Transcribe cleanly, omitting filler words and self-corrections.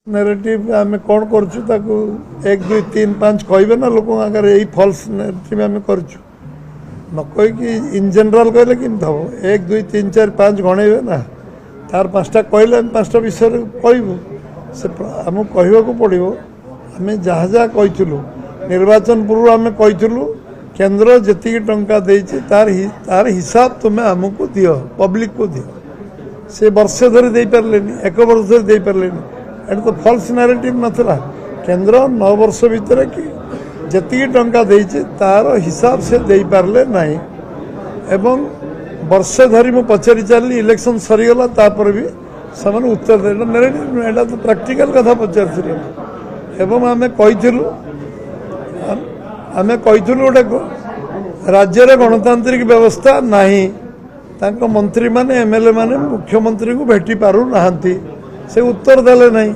Narrative आम कौन करूँ ताकू 1 2 3 5 कहे ना लोक आगे यही फल्स नेरेटिव आम कर न कहीकि इन जनरल कहले कि हम 1 2 3 4 5 गणेबे ना तार 5टा कहले 5टा विषय कहबू से आम कहवाक पड़ो आम जहाँ जहाँ कहीलु निर्वाचन पूर्व आम कहीलु केन्द्र जी टंका देती तार हिसाब तुम्हें आमको दियो पब्लिक को दियो से वर्षे धरी दे पारे 1 वर्ष धरी दे पारे एट तो फल्स नारेटिव नाला केन्द्र 9 वर्ष भितर कि जी टंका देती तार हिसाब से दे पारे ना एवं वर्षे धरी मु पचारि चली इलेक्शन सरीगला तापर भी से उत्तर दे नारेटिव एटा तो प्रैक्टिकल कथा पचार एवं आम कहीलु गोटे राज्य गणतांत्रिक व्यवस्था नहीं तांको मंत्री माने एमएलए माने मुख्यमंत्री को भेटी पारु नाहांती से उत्तर देले नहीं।